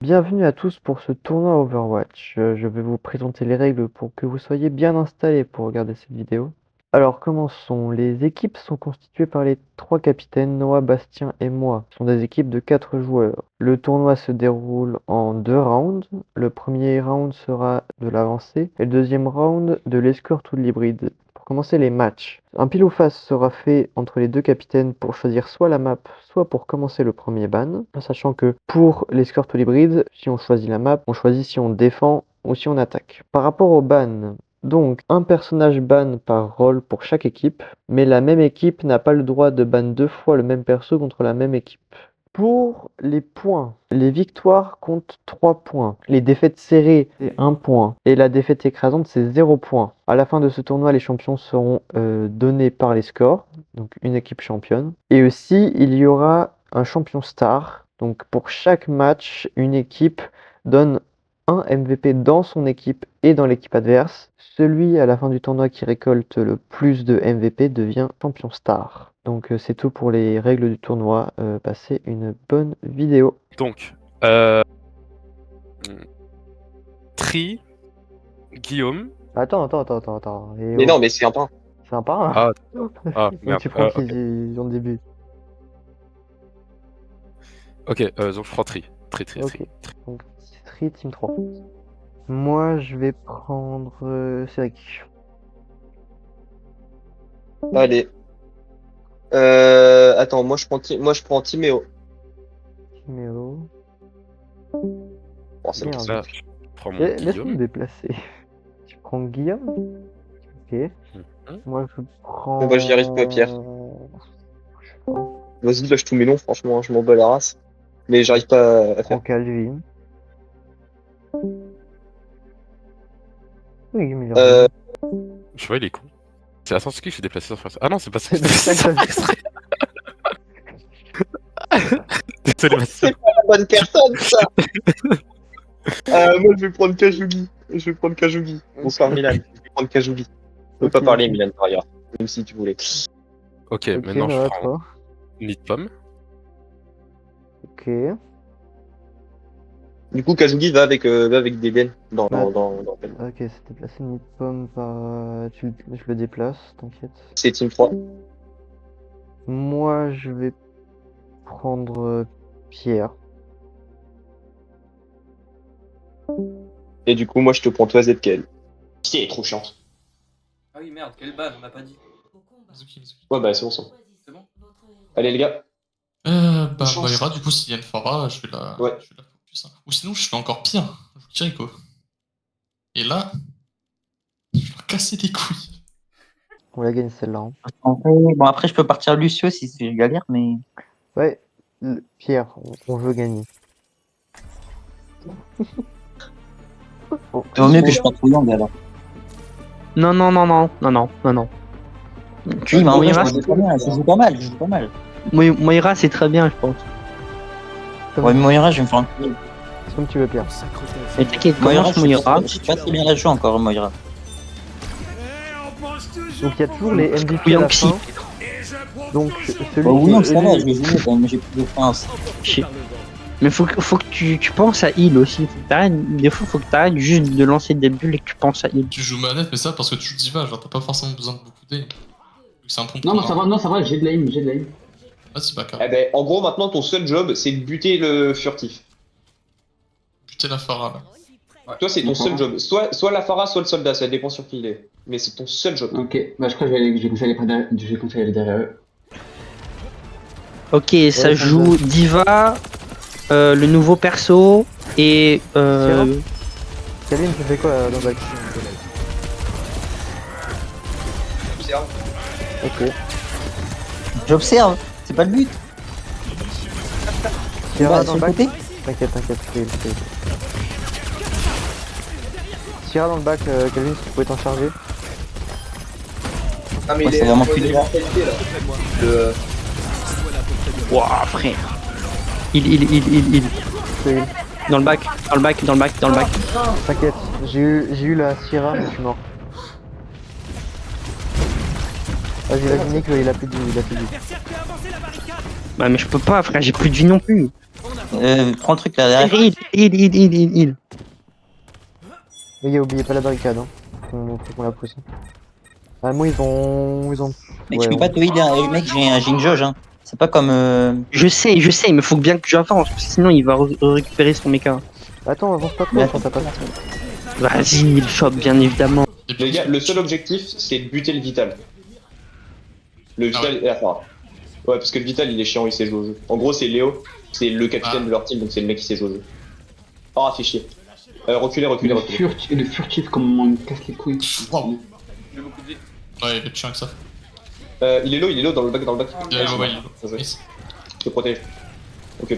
Bienvenue à tous pour ce tournoi Overwatch. Je vais vous présenter les règles pour que vous soyez bien installés pour regarder cette vidéo. Alors commençons. Les équipes sont constituées par les 3 capitaines, Noah, Bastien et moi. Ce sont des équipes de 4 joueurs. Le tournoi se déroule en 2 rounds. Le premier round sera de l'avancée et le deuxième round de l'escorte ou de l'hybride. Pour commencer les matchs, un pile ou face sera fait entre les 2 capitaines pour choisir soit la map, soit pour commencer le premier ban, sachant que pour l'escorte ou l'hybride, si on choisit la map, on choisit si on défend ou si on attaque. Par rapport au ban, donc un personnage ban par rôle pour chaque équipe, mais la même équipe n'a pas le droit de ban 2 fois le même perso contre la même équipe. Pour les points, les victoires comptent 3 points, les défaites serrées c'est 1 point, et la défaite écrasante c'est 0 point. À la fin de ce tournoi, les champions seront donnés par les scores, donc une équipe championne. Et aussi, il y aura un champion star, donc pour chaque match, une équipe donne un MVP dans son équipe et dans l'équipe adverse. Celui à la fin du tournoi qui récolte le plus de MVP devient champion star. Donc c'est tout pour les règles du tournoi. Passez une bonne vidéo. Donc, Tri, Guillaume. Attends. Mais non, mais c'est un pain. C'est un par un. Ah, Donc merde. tu prends qui Ok, en début. donc je prends Tri. Ok. Donc Street Team 3. Moi je vais prendre Cédric. Allez. Attends, moi je prends Timéo. Timéo. Bon, c'est Merde. Là, je prends mon Laisse-moi me Guillaume. déplacer. Tu prends Guillaume? Ok. Mhm. Moi je prends. Bon, bah, j'y arrive pas, Pierre. Je sais pas. Vas-y, lâche tous mes noms, franchement, je m'en bats la race. Mais j'arrive pas à Je prends faire. Calvin. Oui, mais il est Euh, revenu. Je vois, il est con. C'est la sortie qui s'est déplacé sur face. Ah non, c'est pas ça. C'est ça que t'as exprès. Désolé, Bastien. c'est pas la bonne personne, ça! Moi, je vais prendre Kajugi. Bonsoir, Milan. Je vais prendre Kajugi. Je peux Ok, pas parler, ok. Milan, par ailleurs. Même si tu voulais. Ok, Ok, maintenant je Noah, prends toi. Nid Pomme. Ok. Du coup, Kajugi va avec Deben dans Bah, le thème. ok, c'était placé une pomme par. Je le déplace, t'inquiète. C'est Team 3. Moi, je vais prendre Pierre. Et du coup, moi, je te prends toi, Zedkel. Si, elle est trop chiante. Ah oui, merde, quelle ban, on m'a pas dit. Ouais, bah, c'est bon, ça. C'est bon? Allez, les gars. Bah Chance. Moira, du coup, s'il y a une Pharah, je vais la Ouais. focus. Hein. Ou sinon, je fais encore pire. Je vous dirais quoi. Et là, je vais leur casser les couilles. On la gagne celle-là. Hein. Bon, après, je peux partir Lucio si c'est galère, mais. Ouais, Pierre, on veut gagner. Il vaut mieux que je parte Yang alors. Non. Oui, mais en vrai, je Moira, joue pas mal, je joue pas mal. Moira, c'est très bien, je pense. Ouais, mais Moira, je vais me faire un coup. C'est comme tu veux, Pierre. Et t'inquiète, Moira, commence je Moira. sais pas très bien la jouer encore, Moira. Donc il y a toujours les MVP à la Yang si. fin. Donc celui Bah, oui, qui non, est ça va, je élu. vais jouer quand même, j'ai plus de France. Mais faut que tu penses à heal aussi. Des fois, faut que t'arrêtes juste de lancer des bulles et que tu penses à heal. Tu joues manette, mais ça parce que tu joues diva, genre t'as pas forcément besoin de beaucoup d'aim. C'est un pompe. Non, ça va, j'ai de l'aim. Ah, c'est pas grave. Eh ben, en gros, maintenant, ton seul job, c'est de buter le furtif. Buter la Pharah là. Toi, c'est ton seul job. Soit la Pharah, soit le soldat, ça dépend sur qui il est. Mais c'est ton seul job. Ok, bah je crois que j'ai conseillé aller derrière eux. Ok, ça joue Diva, le nouveau perso et. Calvin, tu fais quoi dans le bac? Ok. J'observe, c'est pas le but. Sierra Bah, dans sur le le bac. côté. T'inquiète, fais. Sierra dans le bac, Calvin, si tu pouvais t'en charger. Ah, mais Ouais, c'est vraiment plus dur. Ouah, frère. Il. C'est heal. Dans le bac. T'inquiète, j'ai eu la Sierra, mais je suis mort. Vas-y, Nick, il a plus de vie, Bah, mais je peux pas, frère, j'ai plus de vie non plus. Prends le truc là derrière. Il. Les gars, oubliez pas la barricade, hein. Faut qu'on la pousse. Ah, moi, ils ont. Mec, Ouais, je peux pas te healer, hein. Mec, j'ai une jauge, hein. C'est pas comme. Je sais, mais faut bien que j'avance, parce que sinon il va récupérer son méca. Attends, avance pas trop, Mais attends, t'as pas. Vas-y, il chope, bien évidemment. Les gars, le seul objectif, c'est de buter le Vital. Le Vital et la Phara. Ouais, parce que le Vital, il est chiant, il sait jouer au jeu. En gros, c'est Léo, c'est le capitaine de leur team, donc c'est le mec qui sait jouer au jeu. Ah, fait chier. Reculez. Le furtif, comment il me casse les couilles. Wow. J'ai beaucoup de vie. Ouais, il va être chiant avec ça. Il est low, dans le bac. Ouais, il est Bien joué. Je te protège. Ok.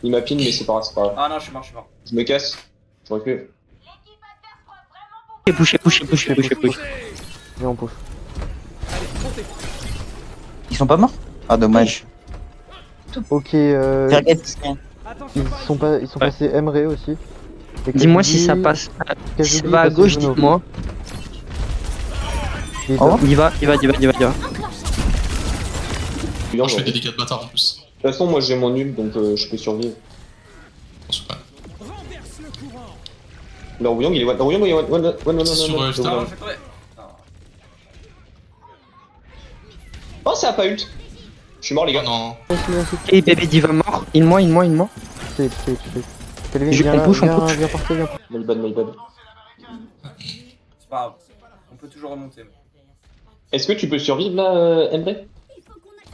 Il m'a pin, mais c'est pas grave. Ah non, je suis mort. Je me casse. Je recule. Push. Viens, on pousse. Ils sont pas morts? Ah, dommage. Ok, Regarde, ils sont passés Emre aussi. Et Dis-moi Kajubi- si ça passe. Si ça Kajubi va à est passé gauche, Juno. dites-moi. Il est Oh. top. Il va. Bien, Je fais de des dégâts de bâtard en plus. toute façon, moi j'ai mon nul, donc je peux survivre. Attention quand même. Leur Wuyong, il est one. Leur Wuyong, il est one. C'est sur, one. Vita. Non, je vais crever. Oh, ça a pas ult. Je suis mort, les Oh gars. non. Et bébé diva mort. Il moi. C'est. Calvin, Je- viens on là, push. viens porter, viens. My bad. C'est pas grave. On peut toujours remonter. Est-ce que tu peux survivre là, Emre?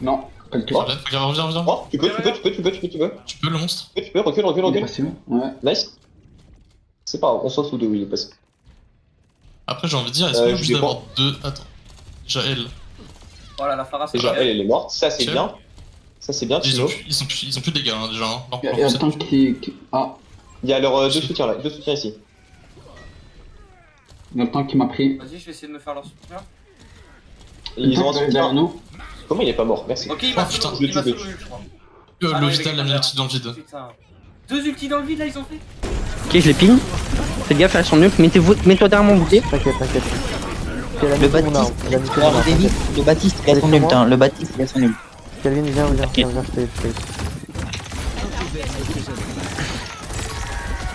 Non, pas du tout. Oh. Reviens. Oh, tu peux. Tu peux le monstre? Tu peux, recule. Il est passé où? Ouais. Nice. C'est pas grave, on s'en fout de où il est passé. Après, j'ai envie de dire, est-ce qu'on est je obligé vais d'avoir deux. Attends. Déjà elle. Voilà, la Phara, c'est Déjà, bien. elle est morte. Ça, c'est Tiens. bien. Ça, c'est bien, Ils Tino. ont plus de dégâts hein, déjà. Hein. Il y a un tank qui. Ah, Il y a leurs deux soutiens là, deux soutiens ici. il y a un tank qui m'a pris. Vas-y, je vais essayer de me faire leur soutien. Ils ont un derrière soutien. nous. Comment il est pas mort? Merci. Ok, il m'a Oh, putain, solo, je il m'a tue, solo, je je crois. Le Ah non, Vital il l'a est mis là. ulti dans le vide. Putain. 2 ultis dans le vide là, ils ont fait. Ok, je les ping. Faites gaffe, elles sont nuls. Mets-toi derrière mon bouclier. T'inquiète. Ok, elle a Le mis mon arme. Baptiste. Elle a mis mon Alors, arme. David, le Baptiste, il a son ult, hein. Le Baptiste, il a son ult. Calvin, viens, je t'aide.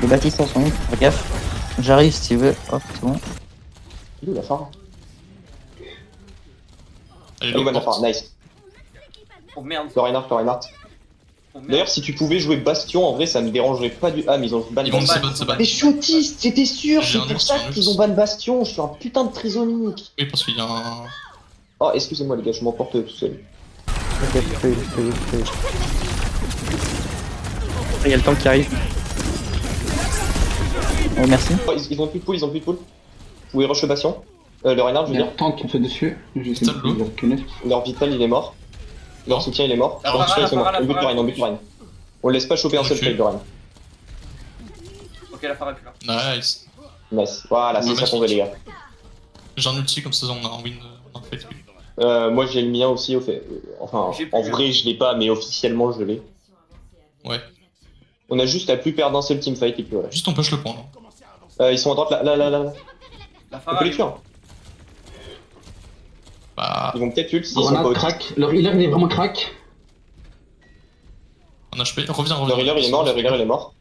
Le Baptiste a son ult, fais gaffe. J'arrive si tu veux. Hop, c'est bon. Il est où la Phara? Allez, Elle est où la le Phara? Nice. Oh merde. Reinhardt. Oh merde. D'ailleurs, si tu pouvais jouer Bastion, en vrai, ça me dérangerait pas du. Ah, mais ils ont ban Ils vont Bastion. se battre. T'es shootiste, c'était sûr, J'ai c'est un pour ult, ça j'ai un qu'ils ult. ont ban Bastion. Je suis un putain de trisomique. Oui, parce qu'il y a un. Oh, excusez-moi les gars, je m'emporte tout seul. T'inquiète, je fais. Il y a le temps qui arrive. Oh, merci. Oh, ils ont plus de pool. Vous pouvez rush le Bastion. Le Reinhardt, je Il veux y a dire. un tank qui me fait dessus. Je sais Putain, pas, l'eau. il va reculer. Leur Vital, il est mort. Leur soutien, il est mort. La Leur Phara, soutien, c'est mort. la On bute le Phara. Rein. On le laisse pas choper un seul Ok. trade de Rein. Ok, la Phara est plus là. Nice. Nice. Voilà, c'est Ouais, ça qu'on veut, les gars. J'ai un ulti comme ça, on a un win. On a un fight win. Moi, j'ai le mien aussi, au fait. Enfin, J'ai en plus. vrai, je l'ai pas, mais officiellement, je l'ai. Ouais. On a juste à plus perdre d'un seul teamfight et puis voilà. Juste on push le point là. Ils sont à droite, là. La On Phara. peut les elle est tuer. où Hein. Bah. Ils vont peut-être ult s'ils sont pas Grenade au crack. Leur healer, il est vraiment crack. En HP. Reviens. Le healer, il est mort.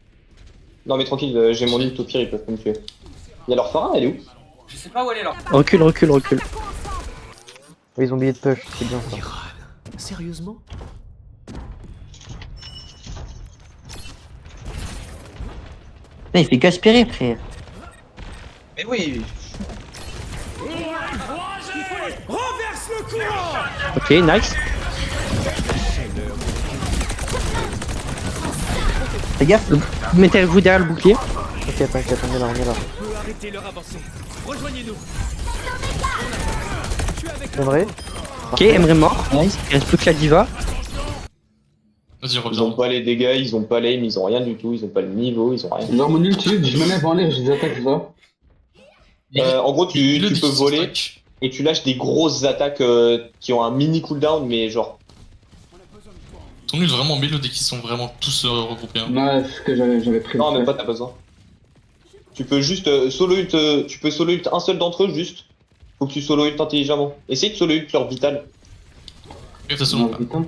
Non, mais tranquille, j'ai mon ult, au pire, ils peuvent pas me tuer. Il y a leur Phara, elle est où? Je sais pas où elle est là. Recule. Ils ont oublié de push, c'est bien ça. Sérieusement? Putain, il fait qu'aspirer, frère. Mais oui. Ok, nice. Fais gaffe. Mettez-vous derrière le bouclier. Ok, t'inquiète, on est là. Arrêtez leur avancée. Rejoignez-nous. Emre? Ok, Emre mort. Nice. Il reste plus que la diva. Vas-y, Ils reviens. ont pas les dégâts, ils ont pas l'aim, ils ont rien du tout, ils ont pas le niveau, ils ont rien. Genre mon ult, je me lève en l'air, je les attaque, ça. En gros, tu Il le peux dit, voler stack. et tu lâches des grosses attaques qui ont un mini cooldown, mais genre. Ton ult vraiment mets-le dès qu'ils sont vraiment tous regroupés. Hein. Ouais, c'est ce que j'avais prévu. Non, même pas, t'as pas besoin. Tu peux juste solo ult, tu peux solo ult un seul d'entre eux, juste. Faut que tu solo ult intelligemment. Essaye de solo ult leur vital. Et t'as Non, son. Vital.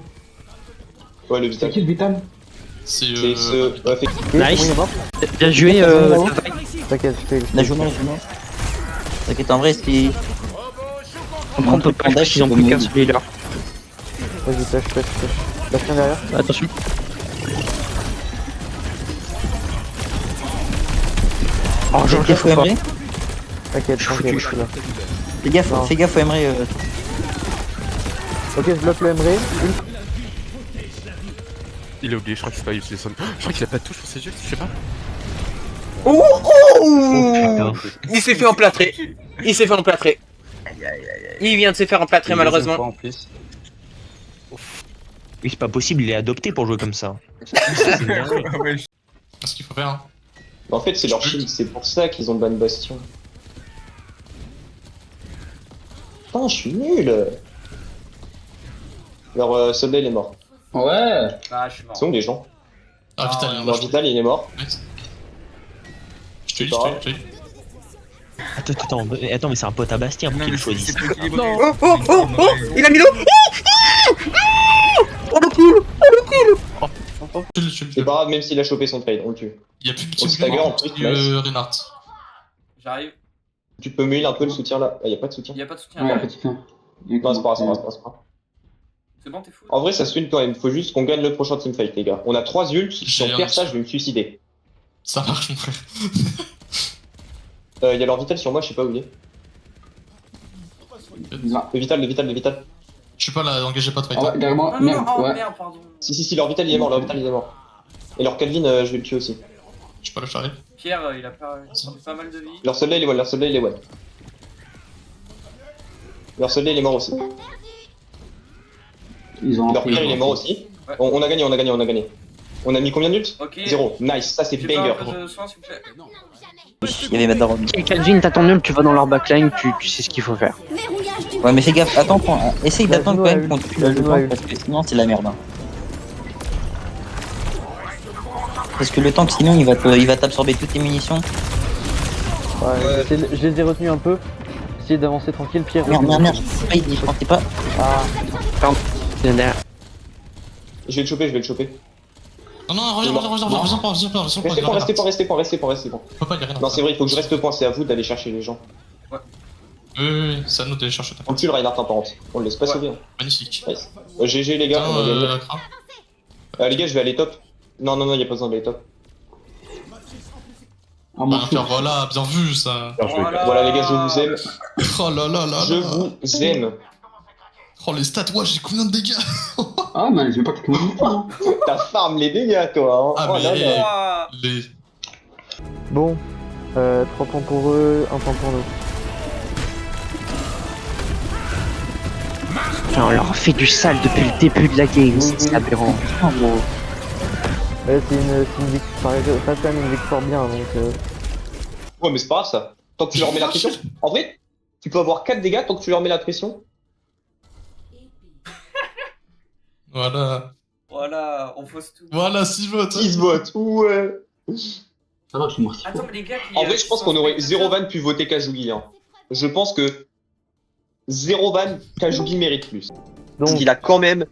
Ouais, le C'est vital. qui le Vital? C'est ce. Ouais, fait- Ok, Nice. bon, il est mort. Bien joué, T'inquiète, je fais. La journée, t'inquiète, en vrai, si. On peut pas le dash, ils ont plus qu'un celui-là. Vas-y, tâche. Bastien derrière. Attention. Oh, Fais gaffe au Emery. T'inquiète, tranquille, je suis là. Non. Fais gaffe au Emery. Ok, je bloque le Emre. Il a oublié, je crois qu'il s'est pas utilisé son. Je crois qu'il a pas de touche pour ses yeux, je sais pas. Oh, il s'est fait emplâtrer. Il s'est fait emplâtrer. Il vient de se faire emplâtrer malheureusement. En plus. Oui, c'est pas possible, il est adopté pour jouer comme ça. C'est ce qu'il faut faire. Hein. En fait, c'est leur shield, c'est pour ça qu'ils ont ban Bastion. Putain, je suis nul. Leur soldat il est mort. Ouais. Bah, je suis mort. C'est où les gens? Ah, Vital, il y en a Leur Vital il est mort. Je te dis. Attends, mais c'est un pote à Bastien pour qu'il le choisisse. Oh, oh, oh, oh, il a mis l'eau. Oh le kill. C'est pas grave, même s'il a chopé son trade, on le tue. Il y a plus de On se stagger en plus, nice. Reinhardt. J'arrive. Tu peux m'huiler un peu le soutien là. Ah, y'a pas de soutien. Y'a pas de soutien. Ouais, petit fin. Non, c'est pas grave. C'est bon, t'es fou. En vrai, ça se win quand même. Faut juste qu'on gagne le prochain teamfight, les gars. On a 3 ults. Si on perd ça, je vais me suicider. Ça marche, mon frère. Y'a leur Vital sur moi, je sais pas où il est. Le Vital. Je suis pas là, engagez pas de fight. Ah ouais, derrière moi, Non, merde, oh ouais. merde, pardon. Si, leur Vital il est mort, Et leur Calvin, je vais le tuer aussi. Je suis pas là, j'arrive. Pierre, il a pas mal de vie. Leur soldat il est one, Leur soldat il est mort aussi. Ils ont Leur Pierre il est mort aussi. Ouais. On a gagné. On a mis combien de nuls? Ok. 0. Nice, ça c'est J'ai pas banger. un peu de soin, s'il vous plaît. Il y avait Madaron. Calvin, t'as ton nul, tu vas dans leur backline, tu sais ce qu'il faut faire. Ouais, mais fais gaffe, attends, essaye La d'attendre Juno quand a même eu- qu'on tue la le Juno a eu- tank, parce que sinon c'est la merde. Hein. Parce que le tank, sinon il va t'absorber toutes tes munitions. Ouais, je les ai retenus un peu. Essayez d'avancer tranquille, Pierre. Merde, je pensais pas. Ah, Il y en a derrière. Je vais le choper. Non, reviens pas. Restez point. Faut pas y aller. Non, c'est vrai, il faut que je reste point, c'est à vous d'aller chercher les gens. Oui, c'est à nous d'aller chercher ta On tue le Reinhardt en parente. On le laisse pas sauver. Magnifique. Nice. GG les gars, on a gagné. Les gars, je vais aller top. Non, y'a pas besoin d'aller top. Ah, Bah, faire voilà, bien vu ça. Voilà les gars, je vous aime. Oh là là là. Je vous aime. Oh les stats, ouais, j'ai combien de dégâts? Ah, mais je veux pas que tu me T'as farm les dégâts toi. Hein. Ah, Oh là mais là. les. bon. 3 points pour eux, 1 point pour nous. Putain, on leur a fait du sale depuis le début de la game, c'est aberrant. Ouais, c'est une victoire. Ça, quand même une victoire bien, donc. Ouais, mais c'est pas grave ça. Tant que tu leur mets la pression. En vrai, tu peux avoir 4 dégâts tant que tu leur mets la pression. Voilà, on fausse tout. Voilà, 6 votes. 6 votes, ouais. Ah non, je suis mort. Attends, mais les gars qui. En vrai, je pense qu'on aurait 0 van pu voter Kajugi. Hein. Je pense que 0 van, Kajugi mérite plus. Parce Donc, qu'il a quand même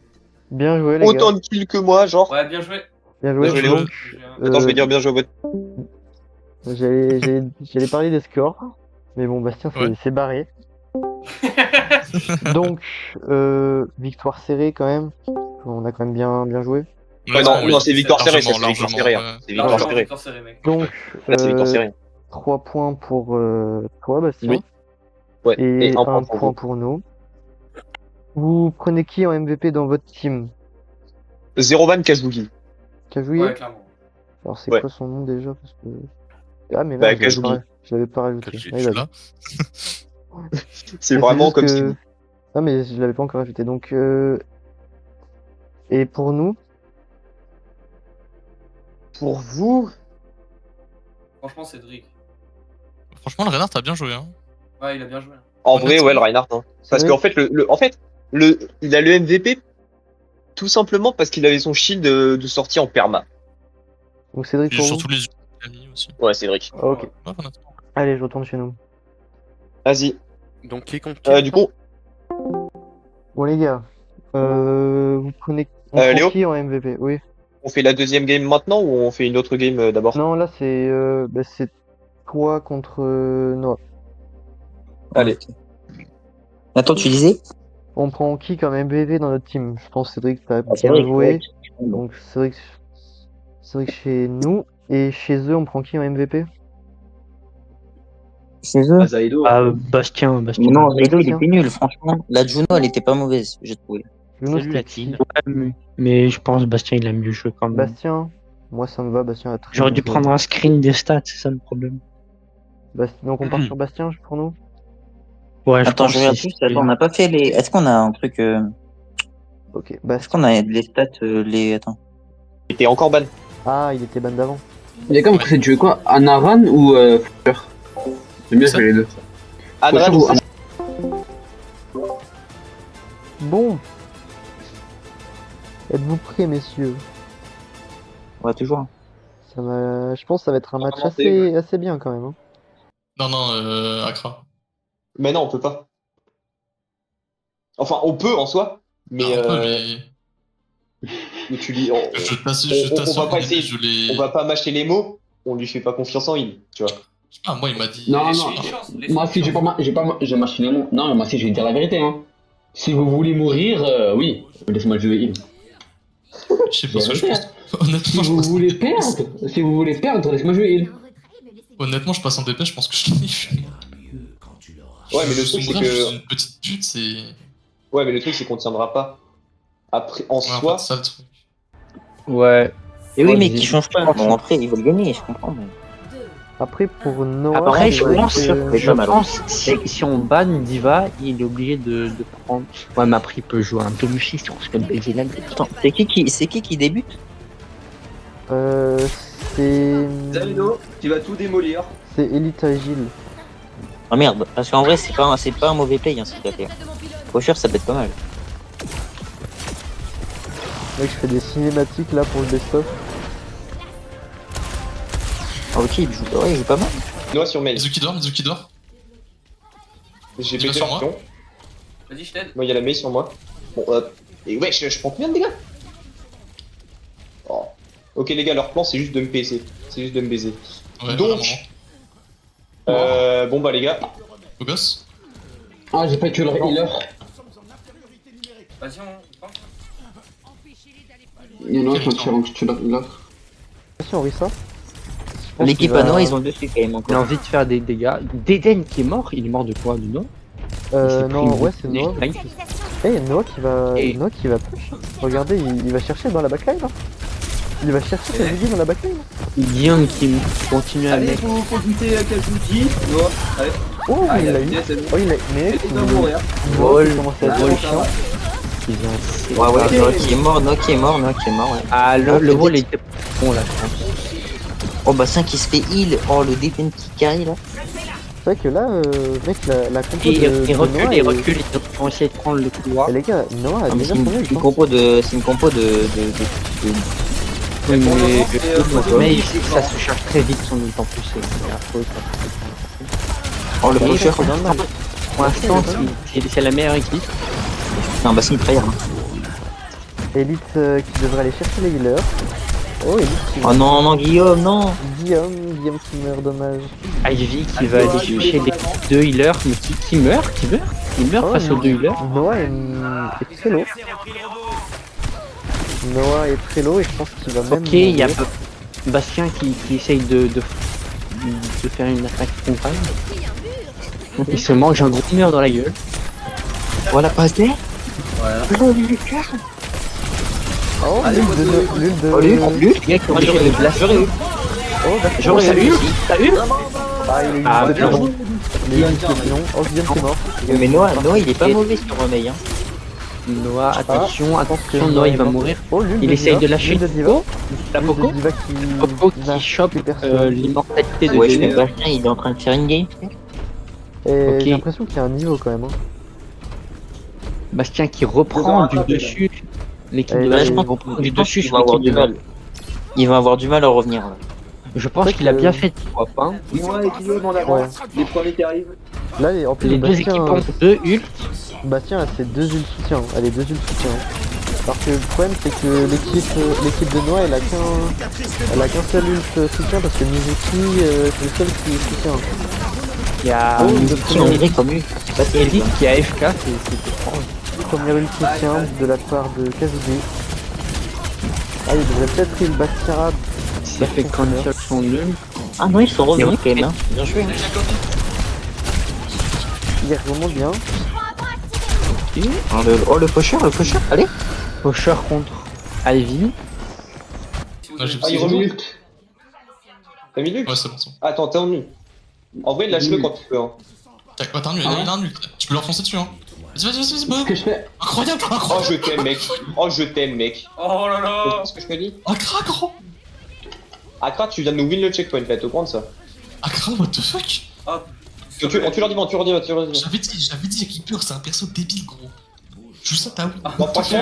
bien joué, les autant gars. de kills que moi, genre. Ouais, bien joué. Bien joué, Bien joué, Léo. donc, Attends, je vais dire bien joué au vote. J'allais parler des scores, mais bon, Bastien s'est barré. Donc, victoire serrée quand même. On a quand même bien joué. Ouais, non, c'est victoire serrée, ça, c'est victoire serrée. C'est victoire serrée. Mec. Donc, Là, c'est victoire serrée. 3 points pour toi, Bastien. Oui. Ouais, Et 1 1 point pour nous. Vous prenez qui en MVP dans votre team? 0 van Kajugi. Kajugi? Ouais, clairement. Alors, c'est Ouais. quoi son nom déjà? Parce que... Ah, mais Bah, merde, je l'avais pas rajouté. Je Ouais, suis d'accord. là. C'est vraiment juste comme que- si. Non, mais je l'avais pas encore rajouté. Donc, et pour nous, Pour vous. Franchement, Cédric. Franchement, le Reinhardt a bien joué. Hein. Ouais, il a bien joué. En vrai, ouais, le Reinhardt. Hein. Parce Oui. qu'en fait, il a le MVP tout simplement parce qu'il avait son shield de sortie en perma. donc Cédric Et pour vous. surtout les amis aussi. Ouais, Cédric. Ok. Ouais, honnêtement. Allez, je retourne chez nous. Vas-y. Donc qui est contre Du coup, Bon, les gars, vous prenez on prend Léo qui en MVP? Oui. On fait la deuxième game maintenant ou on fait une autre game d'abord? Non, là, c'est toi contre Noah. Allez. Attends, tu disais? On prend qui comme MVP dans notre team? Je pense, Cédric, t'as Ah, c'est bien vrai, joué. c'est vrai. Donc, Cédric chez nous. Et chez eux, on prend qui en MVP? Chez eux? Zaido. Ah, Bastien. Non, Zaido, il Bastien. était nul, franchement. La Juno, elle était pas mauvaise, j'ai trouvé. Juno, Salut la c'était qui? team. Mais je pense Bastien, il a mieux joué quand même. Bastien. Moi, ça me va. Bastien a très J'aurais bien dû joué. prendre un screen des stats, c'est ça le problème. Donc, on part sur Bastien pour nous? Ouais, je Attends, pense je regarde que juste. Attends, on n'a pas fait les. Est-ce qu'on a un truc. Ok, Est-ce Bastien. qu'on a les stats, les. Attends. Il était encore ban. Ah, il était ban d'avant. Les gars, vous préférez jouer quoi? Anaran ou Fleur? J'aime bien Ça faire les deux. Adran Ou Bon. Êtes-vous prêts, messieurs? Ouais, toujours. Je pense que ça va être un match commencer, assez bien quand même. Hein. Non, Accra. Mais non, on peut pas. Enfin, on peut en soi, mais, Un peu, mais. mais tu lui. Je t'assure, on va pas essayer. je l'ai. On va pas m'acheter les mots, on lui fait pas confiance en il, tu vois. Ah, moi, il m'a dit. Non, Laissez non. une chance, laissez Moi une aussi, chance. j'ai mâché les mots. Non, mais moi aussi, je vais dire la vérité. Hein. Si vous voulez mourir, oui, laisse-moi jouer il. Je sais pas ce que je pense. Si Honnêtement, je vous passe en voulez DP. perdre, laisse-moi jouer il. Honnêtement, je passe en DP, je pense que je l'ai. Ouais, mais le Je truc, suis c'est bref, je que. suis une petite pute, c'est. Ouais, mais le truc, c'est qu'on tiendra pas. Après, en Ouais, soi, en fait, ça le truc. Ouais. Et oui, Ouais, mais ils- qui change pas. Bon, après, ils veulent gagner, je comprends. Mais... Après, pour Noah, Après, c'est je vrai pense, que- c'est pas mal. si on banne Diva, il est obligé de prendre. Ouais, mais après, il peut jouer un Tomushi si on se fait baiser la gueule. Attends, c'est qui débute? C'est. tu vas tout démolir. C'est Elite Agile. Ah merde, parce qu'en vrai, c'est pas un mauvais play, hein, s'il te plaît. Pocher, ça peut être pas mal. Mec, je fais des cinématiques là pour le best-of. Ah, ok, il joue pas mal. Noah sur mail. Mizuki dort. J'ai Il va pété sur la moi. pion. Vas-y, je t'aide. Moi, il y a la mail sur moi. Bon, et ouais, je prends combien de dégâts? Oh. Ok, les gars, leur plan, c'est juste de me baiser. C'est juste de me baiser. Ouais, Donc, vraiment. bon bah les gars, Beau gosse. Ah, j'ai pas tué leur healer. Vas-y, on pense. Il y en a un qui m'a tué leur healer. Si on ça. L'équipe à Noah, ils ont dessus quand même Il a encore. envie de faire des dégâts. Deden qui est mort, il est mort de quoi? De Noah? Non, ouais, c'est Noah. Eh, Noah qui va push. Regardez, il va chercher dans la backline. Hein. Il va chercher ses aiguilles dans la backline. Guillaume qui continue à mettre. faut goûter à quel outil. Noah, allez. Oh, Ah, il il a l'a eu. fini, c'est bon. Oh, il l'a. Mais Il va mourir. il commence à Ah, être bon, chiant. Ouais, Noah qui est mort, ouais. Ah, le Ah, rôle peut-être. était bon là, je pense. Oh, Bastien qui se fait heal. Oh, le DPN qui carry là. C'est vrai que là, mec, la compo Et de il Noah, recule, ils vont essayer de prendre le couloir. Eh, les gars, Noah a Ah, mais déjà c'est son œil, une compo de. Oui, Pour le moment, mais ça se charge très vite son ult en plus, c'est affreux. Oh, le pocher. Pour l'instant, c'est la meilleure équipe. Non, Bastien il trahir. Elite qui devrait aller chercher les healers. Oh, Elite qui Oh non, Guillaume, non. Guillaume qui meurt, dommage. Ivy qui va aller chercher les deux healers, mais qui meurt. Il meurt Oh, face aux deux healers. Noah est très low. Noah est très low et je pense qu'il va même. Ok, il y a mourir. Bastien qui essaye de faire une attaque frontale. Il se mange un gros mur dans la gueule. Voilà, passe D. Oh, l'ule de. Oh, lui, le gars qui aurait J'aurais fait eu. le blast. Oh, J'aurais ça eu. T'as eu Ah, il est Ah, juste bien bon. Mais il est non. Oh, Guillaume qui est mort. Mais Noah, il est pas mauvais sur Romeil. Hein. Noah, attention, que Noah il va Noah est mourir. Oh, l'une Il de essaye Diva, de lâcher l'une de Diva. la L'une de Poco. Diva Poco n'a qui chope plus personne. l'immortalité de Ouais, je Dede. fais Bastien, il est en train de faire une game. Et Ok. j'ai l'impression qu'il y a un niveau quand même. Hein. Bastien qui reprend du dessus. L'équipe Et de là, Là, je Bastien pense reprend du dessus qu'ils sur vont avoir l'équipe du de mal. Ils vont avoir du mal à revenir. Là. Je pense C'est qu'il a que- bien fait 3 points. Noah et Guillaume en avant. Ouais. Les premiers qui arrivent. Là, en plus, Les deux équipes ont 2 ults. Bastien a ses deux ults soutiens. Elle est deux ults soutiens. Parce que le problème c'est que l'équipe de Noah elle a qu'un seul ult soutien parce que Mizuki c'est le seul qui soutient. Il y a Oh, Qui on dirait comme lui. C'est pas terrible. Mizuki qui a AFK, c'est étrange. Première ult soutien de la part de Kazuki. Ah il devrait peut-être heal Bastira. Ça fait quand ils sont nuls. Ah non, ils sont revenus quand même. Hein. Bien joué. Hein. Il remonte bien. Oh le faucheur, allez. Pocher contre Ivy. Là, j'ai Ah, il pris. remonte. T'as mis l'ult? Ouais, c'est bon. C'est bon. Attends, t'es en nu. En vrai, lâche-le quand tu peux. Hein. Tac, ouais, t'as un nul, il a un nul. Tu peux leur foncer dessus, hein. Vas-y, Qu'est-ce bon. que je fais? Incroyable, Oh, incroyable. je t'aime, mec. Oh, je t'aime, mec. Oh là là. Qu'est-ce que je te dis? Accra, gros. Akra, tu viens de nous win le checkpoint, là, t'es au courant de ça? Accra, what the fuck. Tu leur dis, tu leur dis. J'avais dit, Reaper, c'est un perso débile, gros. Juste ça, t'as oui. Bon, franchement,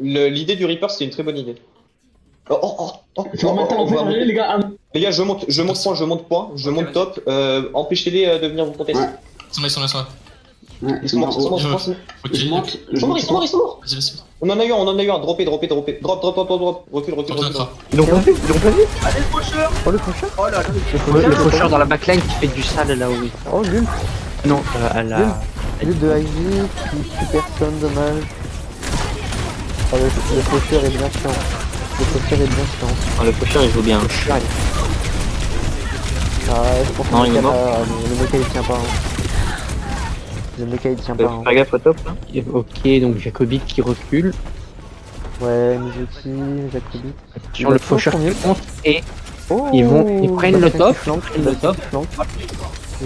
l'idée du Reaper, c'était une très bonne idée. Les gars. Les gars, je monte top. Empêchez-les de venir vous contester. Ils sont là. Ils sont morts. Ok. Je monte. Ils sont morts. Vas-y. On en a eu un. Droppez. Drop. Recule. Ils l'ont pas vu. Allez le pocheur. Oh le prochain. Oh là là. Le Pocher dans la backline qui fait du sale là où il. Oh l'ult. Non, elle a. L'ult de Ivy qui tue personne, dommage. Oh, le faucheur est bien chiant. Oh, le faucheur il joue bien. Ah, je pense Non, que il est mort. le mecha il tient pas. Le mecha il tient pas. Fais gaffe au top là. Ok, donc Jacobi qui recule. Ouais, Mizuki, Jacobi. Sur le Pocher qui monte et Oh, ils prennent le top. flanque.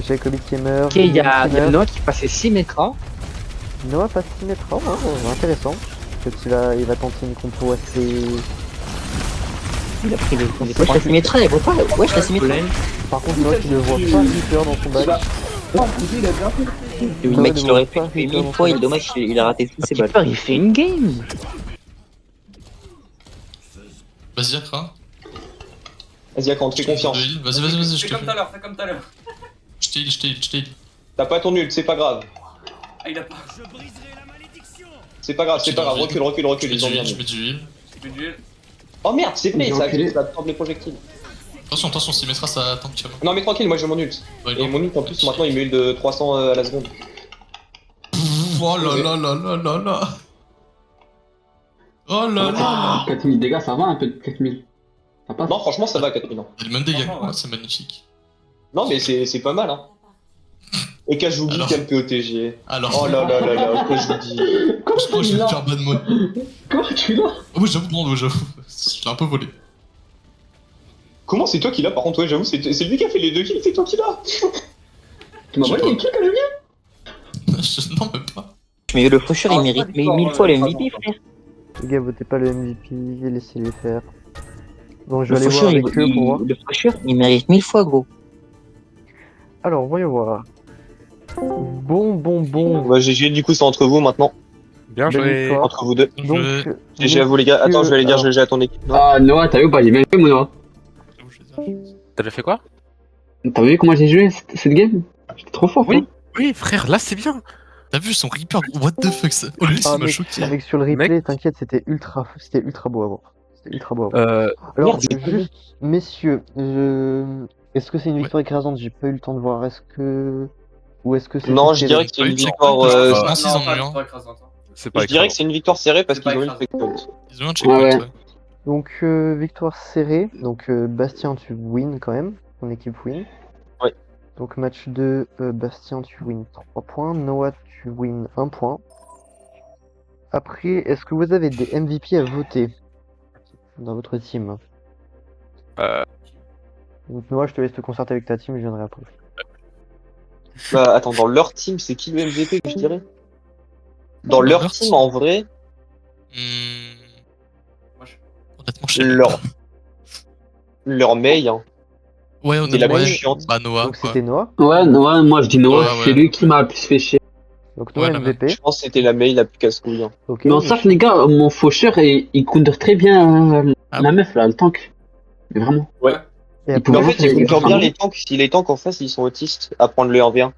Jacobi qui meurt. Ok, il y a qui meurt. Noah qui passait 6 mètres. Noah passe 6 mètres. Oh, intéressant. Peut-être qu'il va tenter une compo assez. Il a pris les. Wesh, la symétrie, elle voit pas. Wesh, la symétrie. Par contre, Noah qui ne voit pas Reaper dans son bac. Le mec, il aurait pu tuer 1000 fois, dommage, il a raté tous ses balles. Il fait une game. Vas-y, Accra. Vas-y, Akra, on te fait confiance. Vas-y, je Fais te comme fais. tout à l'heure, fais comme tout à l'heure. Je t'ai. T'as pas ton ult, c'est pas grave. Ah, il a pas. C'est pas grave. Recule. Ils ont bien Je mis. mets du heal. C'est plus duel. Oh merde, c'est vrai, Ils ont ça reculé. absorbe les projectiles. Attention, s'il mettra ça tank tu vas. Non, mais tranquille, moi j'ai mon ult. Ouais, Et mon ult en plus, maintenant il met de 300 à la seconde. Oh là. Oh là. 4000 dégâts, ça va un peu de 4000. Ça passe. Non, franchement, ça va 4000 ans. Il y a le même dégât que Franchement, moi, ouais. c'est magnifique. Non, mais c'est pas mal, hein. Et Kajugi, Alors. quel POTG. Alors, Oh là, Kajugi. je crois que je vais me faire bad mode. Comment tu l'as? Oh, oui, j'avoue. Je l'ai un peu volé. Comment c'est toi qui l'as par contre? Ouais, j'avoue, c'est lui qui a fait les 2 kills, c'est toi qui l'as. Tu m'as Je sais volé pas. les kills, Kajugi? Non, même pas. Mais le faucheur, il mérite 1000 fois le MVP, frère. Les gars, votez pas le MVP, laissez-les faire. Bon, je vais Le aller voir faucheur, avec eux pour voir. le faucheur, il mérite 1000 fois, gros. Alors, voyons voir. Bon. Bah, GG, du coup, c'est entre vous maintenant. Bien Belle joué. victoire. Entre vous deux. Donc, GG à vous les gars. Attends, je vais aller dire alors, GG à ton équipe. Ah, Noah, t'as vu ou pas? J'ai bien joué, mon Noah. T'as déjà fait quoi? T'as vu comment j'ai joué cette game? J'étais trop fort, Oui. hein. Oui, frère, là c'est bien. T'as vu son Reaper, gros, what the fuck ça? Oh, lui, ça m'a mec, choqué. avec sur le replay, t'inquiète, c'était ultra beau à voir. Alors, juste, messieurs, est-ce que c'est une victoire écrasante? J'ai pas eu le temps de voir. Ou est-ce que c'est. Non, je dirais que c'est une victoire. Non, s'ils en ont eu un. C'est pas Je dirais que c'est une victoire serrée parce qu'ils ont eu le checkpoint. Ils ont eu un checkpoint, Ouais. ouais. Donc, victoire serrée. Donc, Bastien, tu win quand même. Ton équipe win. Ouais. Donc, match 2, Bastien, tu win 3 points. Noah, tu win 1 point. Après, est-ce que vous avez des MVP à voter dans votre team? Donc, Noah, je te laisse te concerter avec ta team et je viendrai après. Bah, attends, dans leur team, c'est qui le MVP que je dirais? Dans leur team, en vrai, Honnêtement, je sais leur Mei, hein. Ouais, C'est la honnêtement, plus ouais. chiante. Bah, Noah, Donc, quoi. c'était Noah. Ouais, moi je dis Noah, Ouais. c'est lui qui m'a le plus fait chier. Donc, Noah Ouais, la MVP. Je pense que c'était la Mei la plus casse-couille. Hein. Ok. Mais en sache, les gars, mon faucheur, il counter très bien Ah la meuf, là, le tank. Mais vraiment. Et il après, Mais pouvait en Comment fait, ils ça, contrent il- bien les tanks. Si les tanks en face, ils sont autistes à prendre le 1v1.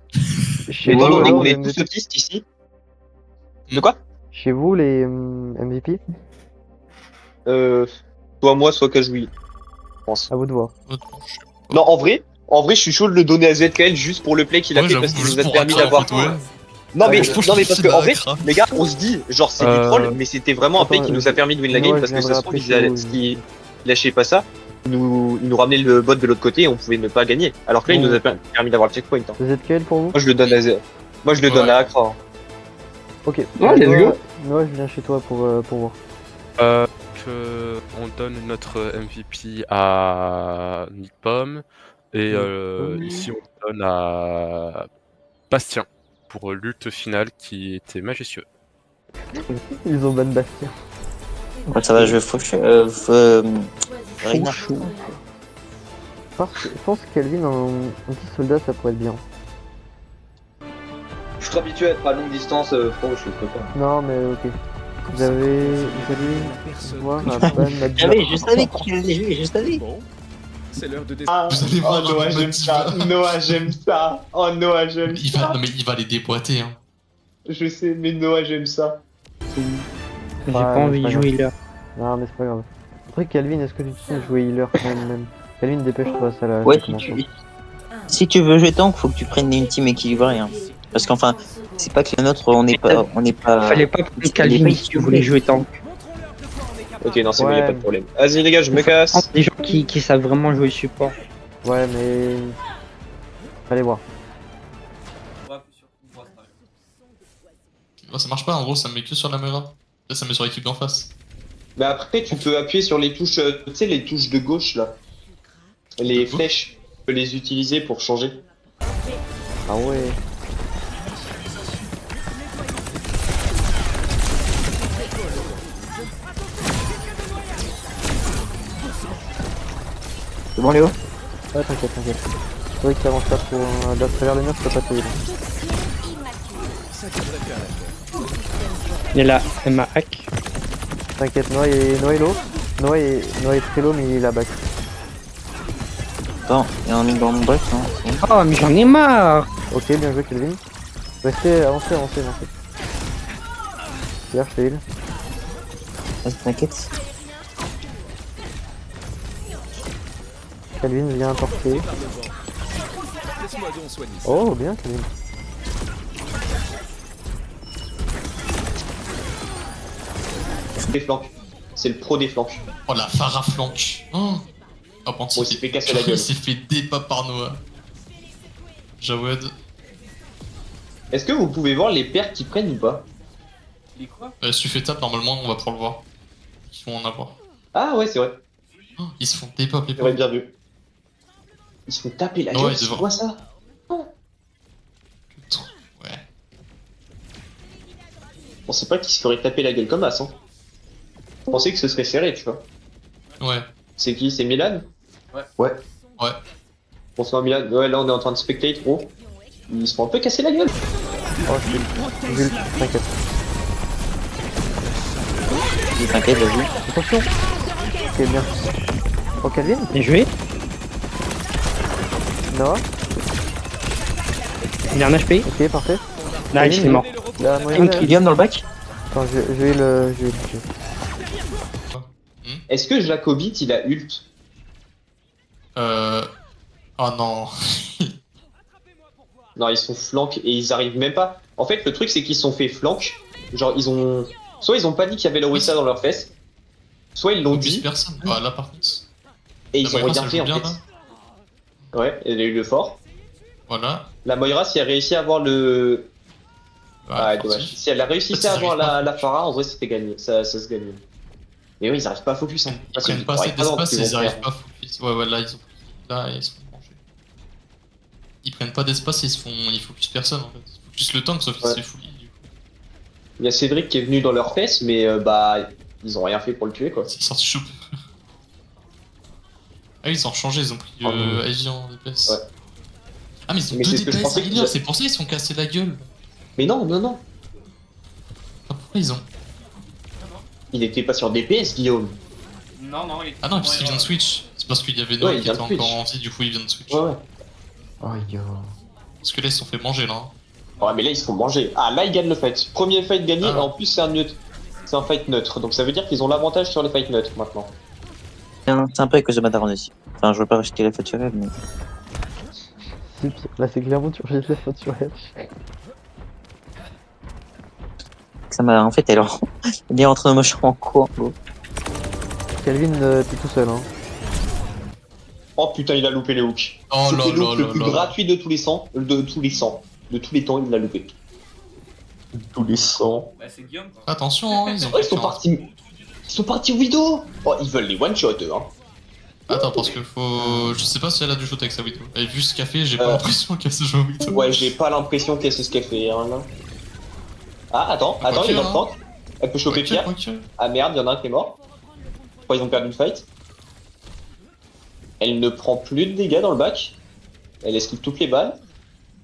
chez Mais étant Noah, donné alors, qu'on le est MVP. tous autistes ici. De quoi? Chez vous, les MVP? Soit moi, soit Kajoui. Je pense. À vous de voir. Non, en vrai, je suis chaud de le donner à ZKL juste pour le play qu'il a fait parce qu'il nous a permis d'avoir. Non mais, non mais parce que en vrai, les gars, on se dit, genre c'est du troll, mais c'était vraiment un play qui nous a permis de win la game parce que ça se trouve, il lâchait pas ça, il nous ramenait le bot de l'autre côté et on pouvait ne pas gagner. Alors que là, il nous a permis d'avoir le checkpoint. Hein. ZKL pour vous? Moi je le donne à Accra. Hein. Ok. Ouais, let's go. Noah, je viens chez toi pour voir. On donne notre MVP à Nipom et ici on donne à Bastien pour l'ult finale qui était majestueux. Ils ont ban Bastien. Ouais, ça va, je vais faucher. Reina. Je pense que Calvin en petit soldat ça pourrait être bien. Je suis trop habitué à être à longue distance, frérot, je peux pas. Non mais ok. Vous allez voir un ban Je savais qu'il allait jouer, je savais. Bon, c'est l'heure de Ah, Vous allez voir, Noah, j'aime ça. Noah, j'aime ça. Oh, Noah, j'aime ça. Non mais il va les déboîter hein. Je sais, mais Noah, j'aime ça. J'ai pas envie de jouer là. Non mais c'est pas grave. Après Calvin, est-ce que tu te sens jouer healer quand même? Calvin, dépêche-toi, ça là. Ouais, si tu veux jouer tank, faut que tu prennes une team équilibrée. Hein. Parce qu'enfin, c'est pas que la nôtre, on n'est pas. Fallait pas prendre Calvin si tu voulais jouer tank. Ok, non, c'est bon, y'a pas de problème. Vas-y, les gars, je me casse. Des gens qui savent vraiment jouer support. Ouais mais... Allez voir. Ça marche pas, en gros, ça me met que sur la Mera. Là, ça me met sur l'équipe d'en face. Mais après, tu peux appuyer sur les touches, tu sais, les touches de gauche là. Les flèches, tu peux les utiliser pour changer. Ah ouais. C'est bon, Léo? Ouais, t'inquiète. C'est vrai que t'avances pas trop. À travers les murs, tu peux pas t'aider. Il y a la Emma hack. T'inquiète, Noah est low. Noah est très low, mais il est là back. Attends, il y a un dans mon break, non? Oh, mais j'en ai marre! Ok, bien joué, Calvin. Restez, avancez. Hier, je t'ai heal. Vas-y, t'inquiète. Calvin vient porter. Laisse-moi donc soigner. Oh, bien, Calvin. Des flancs. C'est le pro des flancs. Oh la Farah flank. Oh, bon, il s'est fait casser la gueule. Il s'est fait dépas par Noah. Jawed. Est-ce que vous pouvez voir les paires qui prennent ou pas? Les quoi? Si tu fais tap, normalement, on va pouvoir le voir. Ils vont en avoir. Ah ouais, c'est vrai. Oh, ils se font dépas, les C'est vrai, bien vu. Ils se font taper la gueule, c'est quoi ça? Ouais. Je pensais pas qu'ils se feraient taper la gueule comme As, hein. Je pensais que ce serait serré, tu vois. Ouais. C'est qui? C'est Milan? Ouais. Bonsoir Milan. Ouais, là on est en train de spectate, gros. Ils se font un peu casser la gueule. Oh, je suis t'inquiète. T'inquiète, vas-y. Attention. Ok, bien. Oh, Calvin? Bien joué. Noah? Il a un HP. Ok, parfait. Nice, il est mort. Là, moyen, là. Guillaume dans le bac? Attends, je vais le... Est-ce que Jacobit il a ult? Oh non. Non, ils sont flank et ils arrivent même pas. En fait, le truc c'est qu'ils se sont fait flank. Genre, ils ont. Soit ils ont pas dit qu'il y avait le Wissa dans leurs fesses, soit ils l'ont dit. Personne. Ah, là par contre. Et ils ont Moira, ça regardé joue en bien, fait. Ouais, elle a eu le fort. Voilà. La Moira, si elle réussit à avoir le. Ah, parti. dommage. Si elle a réussi à avoir la Farah, en vrai c'était gagné. Ça se gagne. Mais oui, ils arrivent pas à focus. Hein. Ils prennent pas assez d'espace et ils arrivent pas à focus. Ouais, là, ils se font manger. Ils prennent pas d'espace et ils focus personne en fait. Ils focus le tank sauf qu'ils se fait fully du coup. Il y a Cédric qui est venu dans leurs fesses, mais ils ont rien fait pour le tuer quoi. C'est sorti choupe. Ah oui, ils ont changé, ils ont pris Ivy en DPS. Ouais. Ah mais ils ont Mais deux c'est ce que je DPS pensais à qu'ils healer, c'est pour ça qu'ils se sont cassés la gueule. Mais non. Ah, pourquoi ils ont... Il était pas sur DPS, Guillaume. Non, il Ah non, et puis il vient de switch. C'est parce qu'il y avait Noah Ouais, il qui vient était de encore switch. en vie, du coup il vient de switch. Ouais. Oh, yo. Parce que là ils se sont fait manger là. Hein. Ouais, mais là, ils se font manger. Ah, là, ils gagnent le fight. Premier fight gagné, et en plus, c'est un neutre. C'est un fight neutre. Donc ça veut dire qu'ils ont l'avantage sur les fights neutres maintenant. C'est un peu avec que The Madaron aussi. Enfin, je veux pas rejeter la faute sur elle, mais. C'est pire. Là, c'est clairement tu rejettes la faute sur elle. Ça m'a. En fait, elle est en train de me chier en cours. Calvin, t'es tout seul, hein. Oh putain, il a loupé les hooks. Oh là C'était le hook là le plus là là. gratuit de tous les 100. De tous les 100. De tous les temps, il l'a loupé. De tous les 100. Bah, c'est Guillaume, quoi. Attention, hein, ils ont Oh, ils sont partis. Ils sont partis Widow. Oh, ils veulent les one-shot, eux, hein. Attends, parce que faut. Je sais pas si elle a du shot avec sa Widow. Et vu ce qu'elle fait, j'ai pas l'impression qu'elle se joue au Widow. Ouais, j'ai pas l'impression qu'elle sait ce qu'elle fait, hein, là. Ah, attends, il est dans le tank. Elle peut choper Pierre. Ah merde, y'en a un qui est mort. Pourquoi ils ont perdu une fight? Elle ne prend plus de dégâts dans le bac. Elle esquive toutes les balles.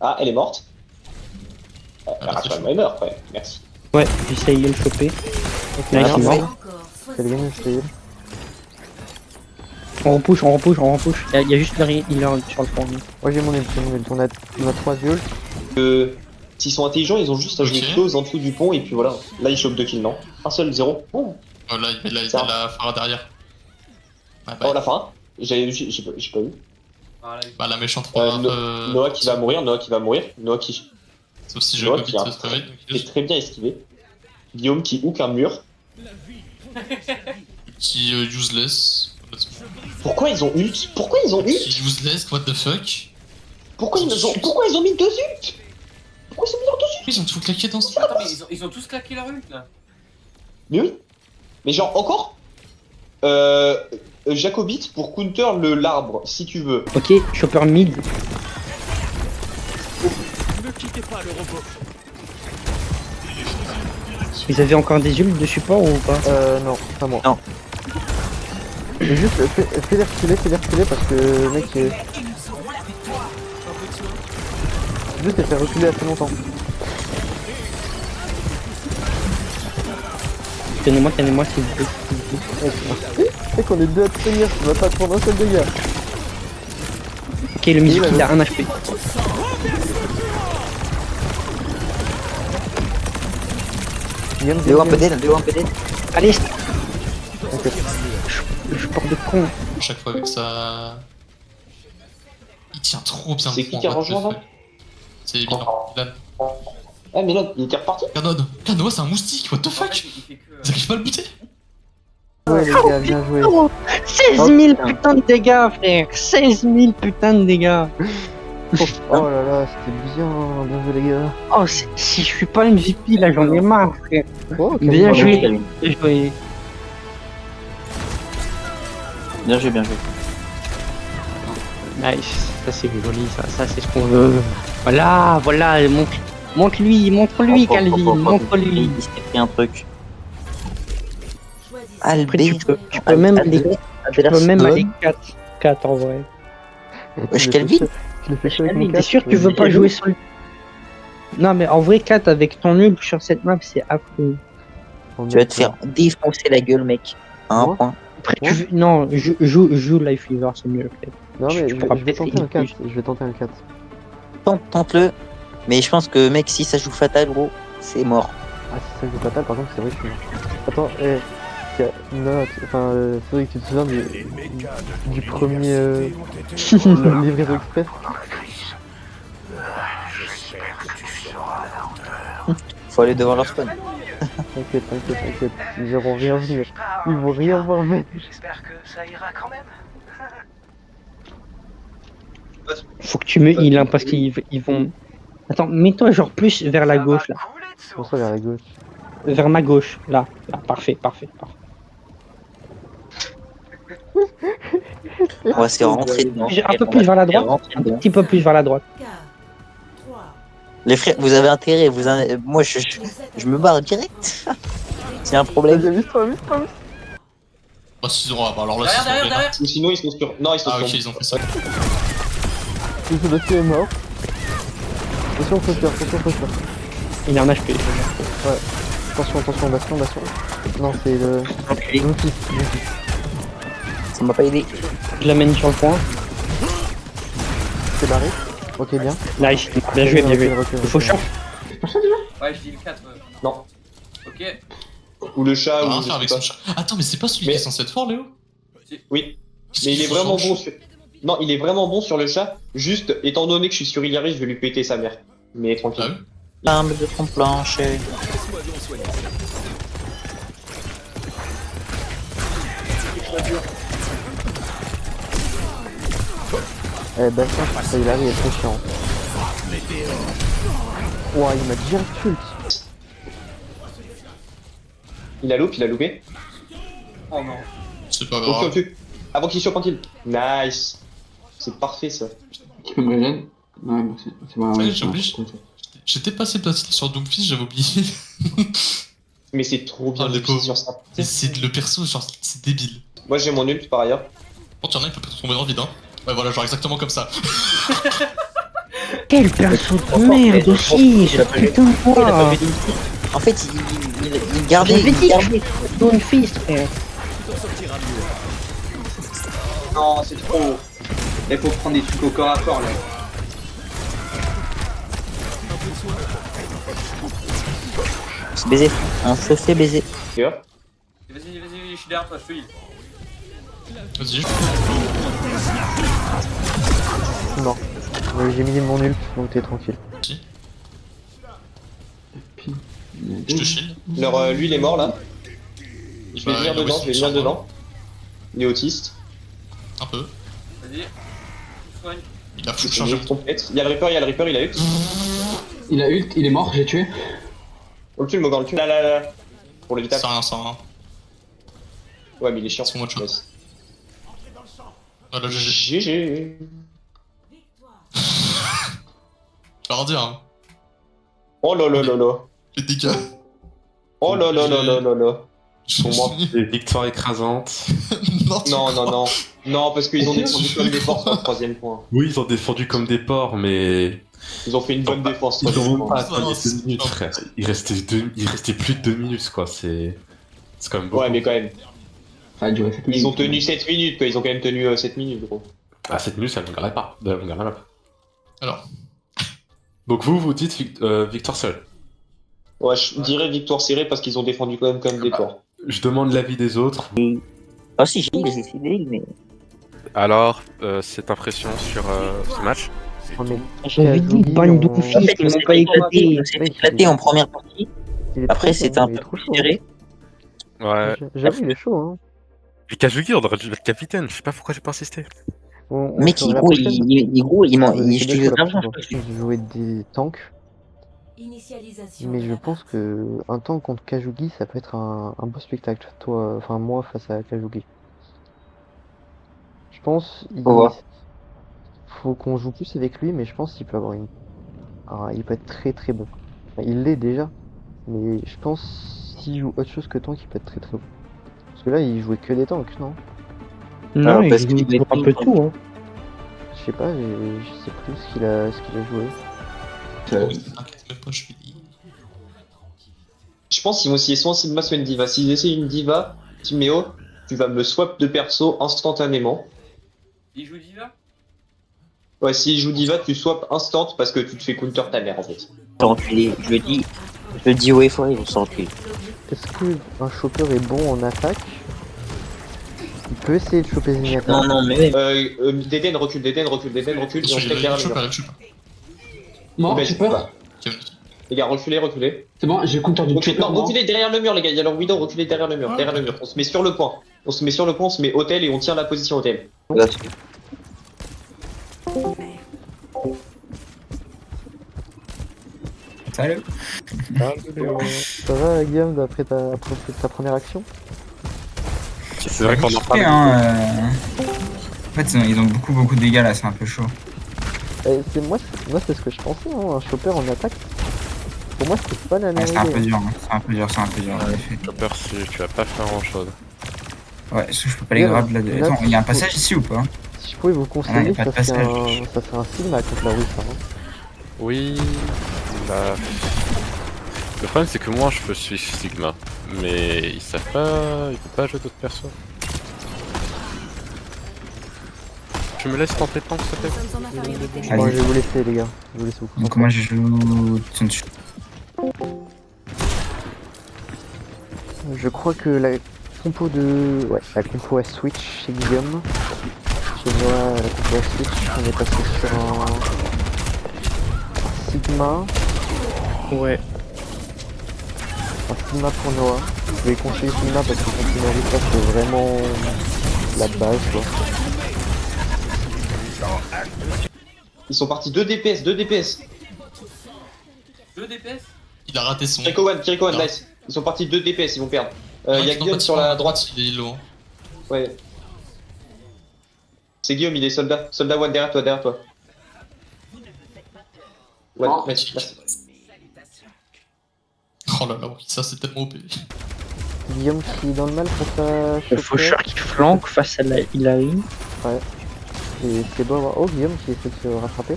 Ah, elle est morte. Elle meurt, ouais, merci. Ouais, j'essaye de le choper. Là, il est mort. Calvin, essaye. On repousse. Il y a juste derrière, il est sur le fond. Moi j'ai mon ult, on a 3 ults. S'ils sont intelligents, ils ont juste à jouer close en dessous du pont et puis voilà. Là, ils chopent 2 kills, non? Un seul, 0. Oh, Oh là, il y a la Pharah derrière. Ah, bah, oh la fin. J'ai pas vu. Bah, la méchante Pharah. Noah qui va mourir, Noah qui. Sauf si je Noah peux qui vite a se réveille. qui est très bien esquivé. Guillaume qui hook un mur. Qui useless. Pourquoi ils ont ult? Qui useless, what the fuck? Pourquoi ils ont mis 2 ults? Pourquoi ils ont mis leurs 2 ults? Ils ont tout claqué dans ce. Attends, mais ils ont tous claqué leur ult là. Mais oui. Mais genre encore Jacobite pour counter l'arbre, si tu veux. Ok, chopper mid. Ne quittez pas le robot. Vous avez encore des ults de support ou pas? Non, pas moi. Non. Mais juste, fais-les reculer parce que le mec est... Juste, elle fait reculer assez longtemps. Tenez-moi s'il vous plaît. C'est qu'on est deux à te tenir, tu vas pas te prendre un seul dégât. Ok, le musique il a 1 HP. Léo un peu d'aide. Allez. Je porte de con. À chaque fois avec ça. Il tient trop bien. C'est qui a rejoint là? C'est Milan. Ah mais là, il était reparti. Canoa c'est un moustique, what the fuck? Ils arrivent pas à le buter. Ouais les gars, bien joué. 16 000 putain de dégâts frère. 16 000 putain de dégâts. Oh là là, c'était bien joué les gars. Oh, si je suis pas MVP là, j'en ai marre frère. Oh, Bien joué. Bien joué. Nice, ça c'est joli, ça c'est ce qu'on veut. Voilà, montre-lui Calvin, montre-lui. Il s'est pris un truc. Après, tu peux même aller 4 en vrai. Wesh Calvin, t'es sûr que tu veux pas jouer sur le... Non mais en vrai 4 avec ton nul sur cette map c'est affreux. tu vas te faire défoncer la gueule mec. À un point. Après tu veux... Non, joue Life Fever c'est mieux peut-être. Non mais je vais tenter un 4. Tente-le. Mais je pense que mec si ça joue fatal gros, c'est mort. Ah si ça joue fatal par contre c'est vrai que je suis mort. Attends, non, enfin c'est vrai que tu te souviens du premier livraison express. Faut aller devant leur spawn. T'inquiète, ils verront rien venir. Ils vont rien voir venir. J'espère que ça ira quand même. Faut que tu me heal hein, parce qu'ils vont... Attends, mets-toi genre plus vers la gauche là. Pour ça vers la gauche. Vers ma gauche, là, parfait. On va se faire rentrer dedans. Un peu plus vers la droite, un petit peu plus vers la droite. Les frères, vous avez intérêt, moi je me barre direct. C'est un problème. Bah si, alors là derrière. Ou sinon ils sont sur... Non, ils sont sur... ok, ils ont fait ça. Le dossier est mort. Attention, faut faire. Il est en HP. Ouais. Attention, bastion. Non, c'est le... Ça m'a pas aidé. Je l'amène sur le point. C'est barré. Ok, bien. Nice, bien joué. Il faut c'est pas ça déjà? Ouais, je dis le 4. Non. Ok. Ou le chat, On va ou rien je faire sais avec pas. son chat. Attends, mais c'est pas celui Mais- qui est censé être fort, Léo? Oui. Mais il est vraiment bon sur... Non, il est vraiment bon sur le chat. Juste, étant donné que je suis sur Illari, je vais lui péter sa mère. Mais tranquille. Ah oui? L'arme de ton plancher. Eh ben ça, il arrive, est très chiant. Ouah, il m'a direct ult. Il a loupé. Oh non. C'est pas Donc grave. tu avant qu'il soit tranquille. Nice. C'est parfait ça. Tu peux me régénérer? Ouais, bah c'est pas Ça y est, ouais, j'ai oublié. J'étais passé sur Doomfist, j'avais oublié. Mais c'est trop bien Ah, les réussi pauvres. sur ça. Mais c'est le perso, genre, c'est débile. Moi j'ai mon ult par ailleurs. Par contre, y'en a qui peut tomber dans le vide, hein. Ouais, voilà, genre exactement comme ça. Quel perso de merde aussi, je putain de fois. En fait, il gardait. J'avais dit Il gardait. Stone Fist, frère. Non, c'est trop. Il faut prendre des trucs au corps à corps là. C'est baisé. Un chauffé baisé. Tu vois? Vas-y, je suis derrière toi, je te heal. Vas-y, Non. J'ai mis mon ult, donc t'es tranquille. je te shield. Lui il est mort là. Je vais Bah, venir il a dedans, aussi je vais son venir rôle. dedans. Il est autiste. Un peu. Vas-y. Soigne. Il a full Il chargeur. est complète. Il y a le Reaper, il a ult. Il a ult, il est mort, j'ai tué. On le tue le Mogan, le tue. Là. Pour le vital. Sans rien. Ouais mais il est chiant. C'est mon shot. Nice. Voilà, GG. GG. Je vais leur dire, hein. Oh là là là là. Les dégâts. Oh là là là là là là. Pour moi, des victoires écrasantes. Non, Non, parce qu'ils ont défendu comme des porcs sur le troisième point. Oui, ils ont défendu comme des porcs, mais Ils ont fait une bonne défense. ils troisième ont point. pas atteint les 2 minutes, frère. Il restait plus de 2 minutes, quoi. C'est quand même beaucoup. Ouais, mais quand même. Ça a duré 7 minutes. Ils ont tenu 7 minutes, quoi. Ils ont quand même tenu 7 minutes, gros. À 7 minutes, ça ne gagnerait pas. Alors, Donc vous dites victoire seule. Ouais, je dirais victoire serrée parce qu'ils ont défendu quand même comme des porcs. Je demande l'avis des autres. Ah si, j'ai décidé, mais. Alors, cette impression sur ce match? Oh, mais J'avais dit, pas une Doomfist, ils m'ont pas écouté. On s'est éclaté en première partie. il est Après, trop c'était chaud, un il est peu trop chaud. serré. Ouais. J'avoue, il est chaud, hein. Et Kazuki, on aurait dû mettre capitaine. Je sais pas pourquoi j'ai pas insisté. Mec, fera la gros, prochaine. je te le La prochaine, je vais jouer des tanks, mais je pense que un tank contre Kajugi, ça peut être un beau spectacle. Moi face à Kajugi. Je pense faut qu'on joue plus avec lui, mais je pense qu'il peut avoir il peut être très très bon. Enfin, il l'est déjà, mais je pense s'il joue autre chose que tank, il peut être très très bon. Parce que là, il jouait que des tanks, non? Non, il parce joue qu'il un peu tout, hein. Je sais pas, je sais plus ce qu'il a joué. t'inquiète même pas, je suis dit. Je pense qu'ils vont essayer soit un Sigma, soit une Diva. S'ils essayent une Diva, Timéo, tu vas me swap de perso instantanément. Il joue Diva? Ouais, s'il joue Diva, tu swap instant parce que tu te fais counter ta mère en fait. Enculé, je le dis haut et fort, ils vont s'enculer. Est-ce que un chopper est bon en attaque? Il peut essayer de choper Zenyatta. Non, mais. Deden recule, et on se fait derrière le mur. Mort, Ben, super. Les gars, reculez. C'est bon, j'ai compteur du chopper. Non, reculez derrière le mur, les gars. Il y a leur Widow, reculez derrière le mur. On se met sur le point. On se met hôtel et on tient la position hôtel. Salut. Ça va, Guillaume, d'après ta première action? C'est vrai qu'on en parle. En fait, ils ont beaucoup de dégâts là, c'est un peu chaud. Moi, c'est ce que je pensais, hein, un chopper en attaque. Pour moi, c'est pas la Ouais, meilleure c'est un peu idée. dur, en effet. Chopper, tu vas pas faire grand chose. Ouais, parce que je peux pas les grab là. Attends, il y a un passage ici ou pas? Si je pouvais vous Ah non, y conseiller, a pas de ça serait passage. un Sigma contre la Wii, ça. Oui, bah... Le problème c'est que moi je peux suivre Sigma, mais ils savent pas, ils peuvent pas jouer d'autres persos. Tu me laisses tenter le tank s'il te plaît? Bon, je vais vous laisser, les gars. Je vous laisse vous. Donc moi je joue Tsunchu. Je crois que la compo de... Ouais, la compo à switch chez Guillaume. Chez moi, la compo à switch, on est passé sur un Sigma. Ouais. Un Sigma pour Noah. Je vais conseiller Sigma parce que Continua Rita c'est vraiment la base quoi. Ils sont partis 2 DPS, 2 DPS. 2 DPS. Il a raté son. Kiriko One, nice. Ils sont partis 2 DPS, ils vont perdre. Ouais, Il y a non, Guillaume pas sur la droite. Il est low. Hein. Ouais. C'est Guillaume, il est soldat. Soldat One derrière toi, Ouais, Oh, merci. Oh là là, oui, ça c'est tellement OP. Guillaume qui est dans le mal face à Le faucheur qui flanque face à la Hilary. Ouais. Et c'est beau à voir. Oh, Guillaume qui essaie de se rattraper.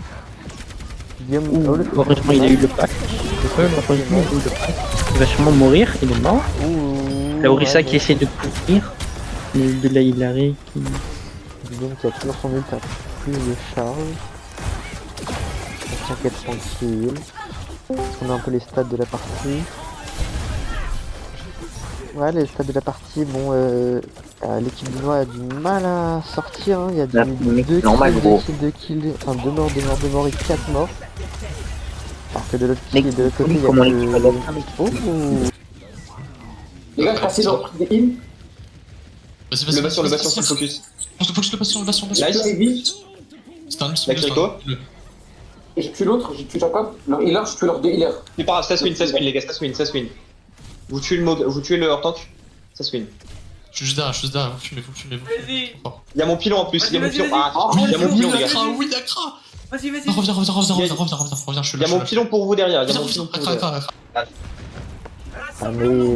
Guillaume, Ouh, oh, le heureusement il a eu le pack. Heureusement il a eu le pack. Il va sûrement mourir, il est mort. La Orisa qui essaie de courir. De la Hilary qui... Guillaume qui a toujours son ult à plus de charge. On s'inquiète tranquille. On a un peu les stats de la partie. Ouais, les stats de la partie, bon, l'équipe du Noir a du mal à sortir, hein. Il y a Là, du 2 normal, gros. kills, enfin 2 morts et 4 morts. Alors que de l'autre Mais côté, il y a comment que... l'équipe a gagné? Oh. Les gars, passez leur des heals. Vas-y, Le bastion, full focus. Focus le bastion. Nice. C'est un La Kiriko. J'ai tué l'autre, j'ai tué Jacob. Leur healer, j'ai tué leurs 2 healers. C'est pas grave, ça se win les gars, ça se win. Vous tuez le hors tank, ça se win. Je suis juste derrière, vous fumez. Vas-y. Il y a mon pilon en plus, il y a mon pilon. Ah, Oui, il y a mon pilon les gars. Oui, d'accord. Vas-y. Non, reviens, je suis Il y là. a mon pilon pour vous derrière, il y a mon Reviens, pilon pour vous derrière. Accra. Ah mais...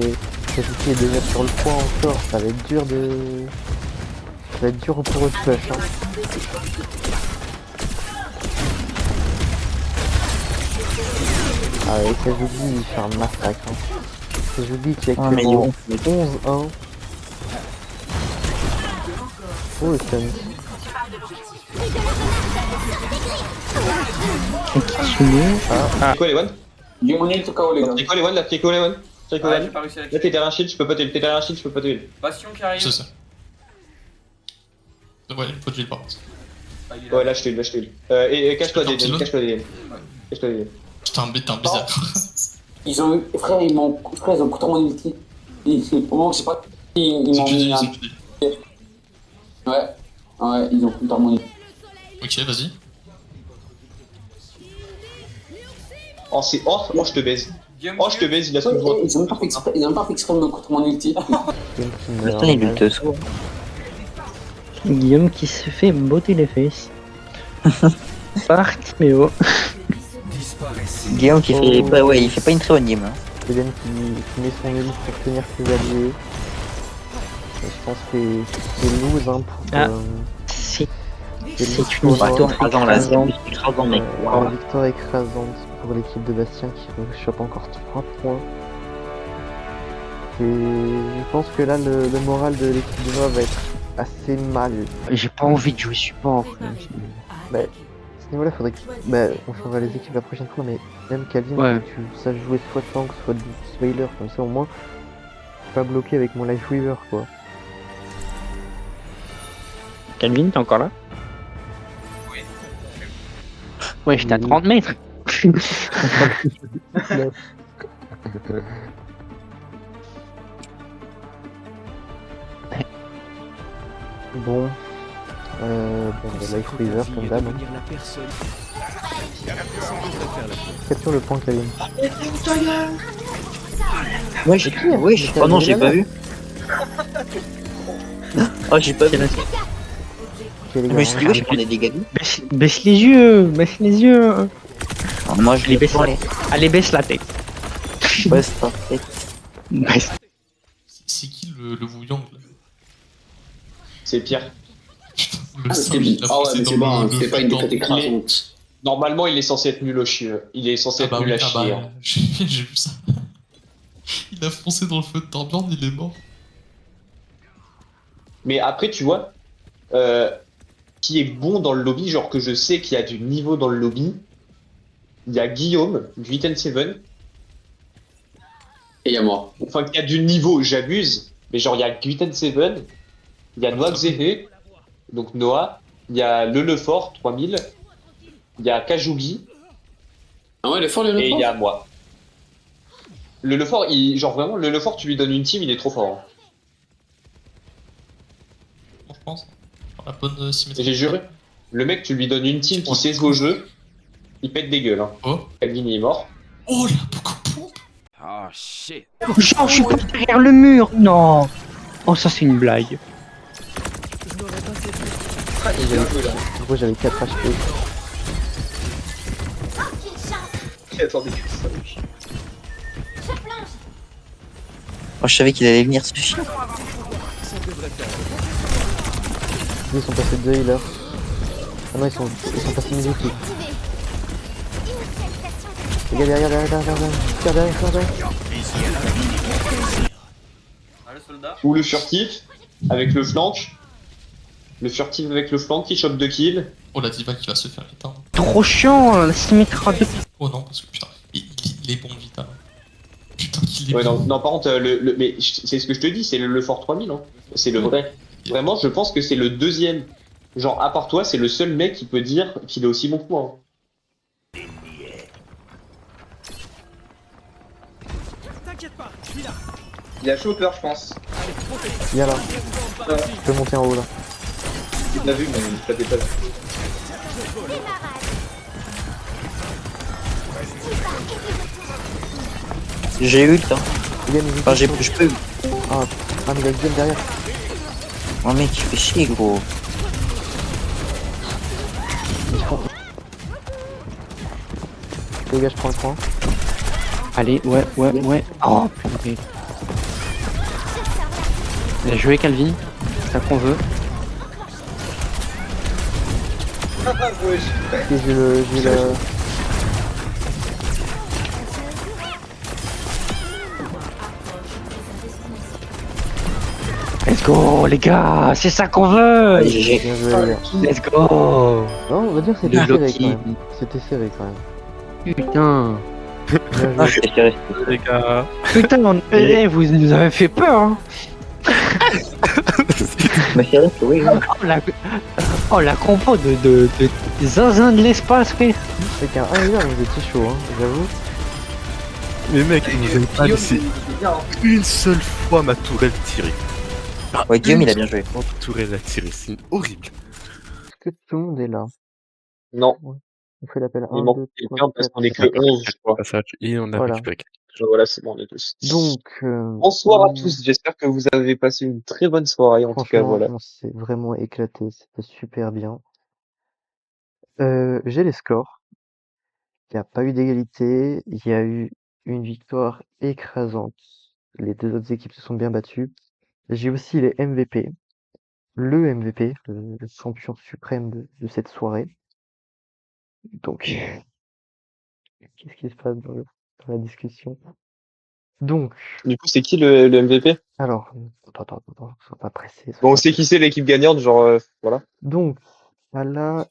J'ai essayé de mettre sur le point encore, ça va être dur de... Ça va être dur pour eux de push, hein. Ah ouais, Kazugi il fait un massacre, hein. Kazugi qui est Ah, mais actuellement bon. 11-1. Oh le stun. C'est quoi les one? J'ai mon ult au KO, les gars. C'est quoi les one là? C'est quoi les one? C'est quoi Ouais, les j'ai one? pas réussi à Là t'es derrière un shield, je peux pas t'aider. T'es derrière un shield, je peux pas t'aider. Bastion qui arrive. C'est ça. Ouais, il faut de par contre. Ah, il est là. Ouais, là je t'ai. Et cache-toi des Pylône. cache-toi des Putain, t'es un bizarre. Ils ont eu. Frère, ils ont coupé mon ulti. Au moment où je sais pas. Ils m'ont mis un. Ouais, ils ont coupé mon ulti. Ok, vas-y. Oh, je te baise. Oh, je te baise, il a son voix. Ils ont même pas fait exprès de me couper mon ulti. Putain, il ult saut. Guillaume qui se fait botter les fesses. Par Timéo. Guillaume qui fait pas, ouais, il fait pas une très bonne game. Hein. Hélène qui met son ult pour tenir ses alliés. Et je pense que c'est lose hein, pour... Ah. C'est une victoire victoire là, écrasante. écrasant, mec. Une victoire écrasante pour l'équipe de Bastien qui chope encore 3 points. Et je pense que là le moral de l'équipe de Nova va être assez mal. J'ai pas envie de jouer support. Bah, à ce niveau-là, faudrait que... Bah, on changera les équipes la prochaine fois, mais même Calvin, Ouais. que tu saches jouer soit tank, soit healer, comme ça au moins, je suis pas bloqué avec mon Life Weaver, quoi. Calvin, t'es encore là? Ouais, j'étais à 30 mètres. Bon, bah, Life Weaver comme d'hab. Capture le point, Calvin. Ouais, oh non, j'ai pas vu. Oh, j'ai pas vu. Mais je rigole, je prends des dégâts. Baisse les yeux, baisse les yeux. Moi, je les baisse. Allez, baisse la tête. Baisse ta tête. Baisse. C'est qui le Wu-Yang là? C'est Pierre. Le singe, il a foncé mais dans c'est bon, le c'est pas une feu défaite dans- écrasante. Normalement, il est censé être nul au chier. Il est censé Ah être bah nul oui, à chier. hein. j'ai vu ça. Il a foncé dans le feu de Torbjorn, il est mort. Mais après, tu vois, qui est bon dans le lobby, genre que je sais qu'il y a du niveau dans le lobby, il y a Guillaume, du 8 and 7, Et il y a moi. Enfin, qui a du niveau, j'abuse. Mais genre, il y a Guiten Seven, il y a Noah Xehe, donc Noah, il y a Le Lefort 3000, il y a Kajugi. Ah ouais, le Et il Lefort y a moi. Le Lefort, genre vraiment, le Lefort, tu lui donnes une team, il est trop fort. Hein. Je pense. Dans la bonne symétrie. J'ai juré. Le mec, tu lui donnes une team qui sait jouer au jeu, il pète des gueules. Hein. Oh. Calvin est mort. Oh là, beaucoup de pompe. Oh shit. Genre, je suis pas derrière le mur. Non. Oh, ça c'est une blague. Du coup, j'avais 4 HP. Attendez que ça. Moi, je savais qu'il allait venir ce chien. Ils sont passés 2 healers. Ah non, ils sont passés midi qui. Les gars, derrière. Ah, le soldat. Ou le furtif, avec le flank. Le furtif avec le flank qui chope 2 kills. Oh la diva qui va se faire éteindre. Trop chiant, la symétrie de... Oh non, parce que putain, il est bon Vita. Putain, qu'il est Ouais, bon. non, par contre, mais c'est ce que je te dis, c'est le Fort 3000. Hein. C'est le vrai. Vraiment, je pense que c'est le deuxième. Genre, à part toi, c'est le seul mec qui peut dire qu'il est aussi bon que moi. Hein. T'inquiète pas, je suis là. Il a chopper, je pense. Il y a là. Je peux monter en haut là. Il l'a vu, mais il l'a dépassé. J'ai eu le temps. Enfin, je peux. Ah, mais il y a Guillaume derrière. Oh mec, il fait chier, gros. Les gars, je prends le point. Allez, ouais. Oh, putain. Bien joué, Calvin. C'est ça qu'on veut. Et j'ai le... Let's go, les gars. C'est ça qu'on veut. Bien joué, les gars. Let's go. Non, on va dire que c'était serré quand même. C'était serré quand même. Putain. Bien joué. Les gars. Putain, vous nous avez fait peur, hein. Mais c'est vrai que oui. Oh, la compo de zinzin de l'espace, frère. Avec un 1 healer, vous étiez chaud, hein, j'avoue. Mais mec, ils nous ont pas laissé une seule fois ma tourelle tirer. Ouais, Guillaume, il a bien joué. Ma tourelle a tiré, c'est horrible. Est-ce que tout le monde est là? Non. Ouais. On fait l'appel 1, Il manque 2, quelqu'un 3, parce 4, qu'on est que 11, je crois. Et on a Voilà. récupéré. Voilà, c'est bon, on est tous. Donc, Bonsoir à tous, j'espère que vous avez passé une très bonne soirée, en tout cas, franchement, voilà. on s'est vraiment éclaté, c'était super bien. J'ai les scores. Il n'y a pas eu d'égalité, il y a eu une victoire écrasante. Les deux autres équipes se sont bien battues. J'ai aussi les MVP. Le MVP, le champion suprême de cette soirée. Donc, qu'est-ce qui se passe dans la discussion? Donc, Du coup, c'est qui le MVP? alors, attends, sois pas pressé. Bon, on sait qui c'est l'équipe gagnante, genre, voilà. Donc, à la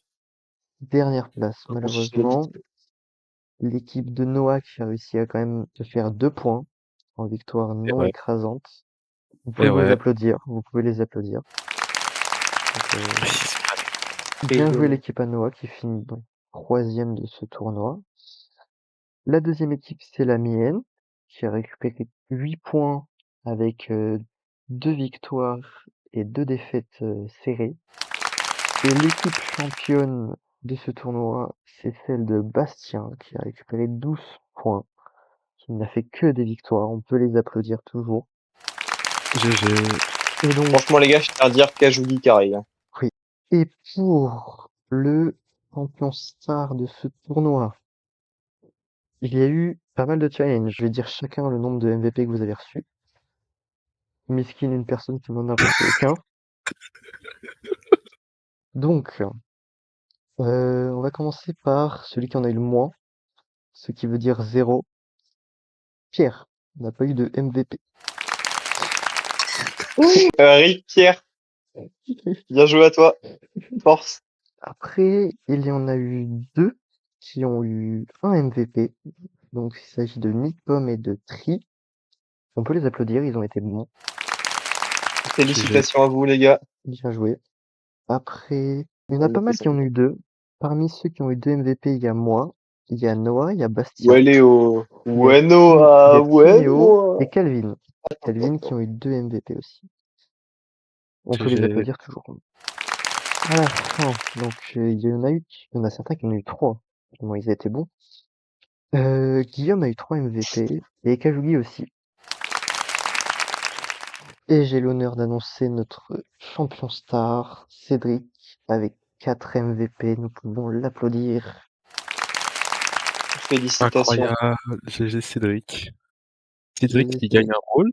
dernière place, malheureusement, l'équipe de Noah qui a réussi à quand même se faire 2 points en victoire non ouais. écrasante. Vous pouvez les applaudir, Donc, bien joué l'équipe à Noah qui finit donc 3e de ce tournoi. La deuxième équipe, c'est la mienne, qui a récupéré 8 points avec 2 victoires et 2 défaites serrées. Et l'équipe championne de ce tournoi, c'est celle de Bastien, qui a récupéré 12 points, qui n'a fait que des victoires. On peut les applaudir toujours. GG. Et donc, Franchement, les gars, je tiens à dire Kajugi carré. Hein. oui. Et pour le champion star de ce tournoi, il y a eu pas mal de challenges. Je vais dire chacun le nombre de MVP que vous avez reçus. Miskin, une personne qui m'en a reçu aucun. Donc, on va commencer par celui qui en a eu le moins, ce qui veut dire 0. Pierre n'a pas eu de MVP. Rick, Pierre, bien joué à toi. Force. Après, il y en a eu 2 qui ont eu un MVP. Donc, il s'agit de Nipom et de Tri. On peut les applaudir, ils ont été bons. Félicitations à vous, les gars. Bien joué. Après, il y en a pas mal qui en ont eu 2. Parmi ceux qui ont eu 2 MVP, il y a moi, il y a Noah, il y a Bastien. Ouais, Léo. il y a Ouais, Tim- Noah. il y a Ouais, Timéo Noah. et Calvin. Calvin qui ont eu 2 MVP aussi. On peut les GG. applaudir toujours. À la fin, donc il y en a certains qui en ont eu 3. Bon, ils étaient bons. Guillaume a eu 3 MVP et Kajugi aussi. Et j'ai l'honneur d'annoncer notre champion star, Cédric, avec 4 MVP. Nous pouvons l'applaudir. Félicitations. Incroyable, GG Cédric. Cédric qui gagne un rôle.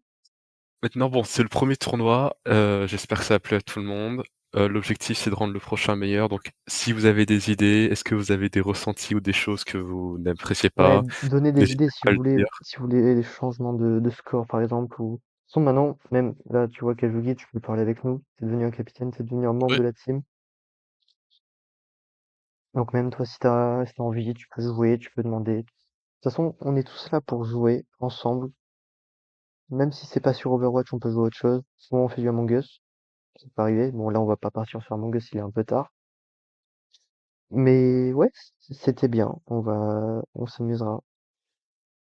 Maintenant, bon, c'est le premier tournoi. J'espère que ça a plu à tout le monde. L'objectif, c'est de rendre le prochain meilleur. Donc, si vous avez des idées, est-ce que vous avez des ressentis ou des choses que vous n'appréciez pas, Ouais, donnez des n'hésitez idées pas à le dire. si vous voulez des changements de score par exemple. Ou... De toute façon, maintenant, même là, tu vois Kajugi, tu peux parler avec nous. C'est devenu un capitaine, c'est devenu un membre de la team. Donc même toi, si t'as envie, tu peux jouer, tu peux demander. De toute façon, on est tous là pour jouer ensemble. Même si c'est pas sur Overwatch, on peut jouer à autre chose. Souvent, on fait du Among Us. Ça peut arriver. Bon, là, on va pas partir sur Among Us, il est un peu tard. Mais ouais, c'était bien. On s'amusera.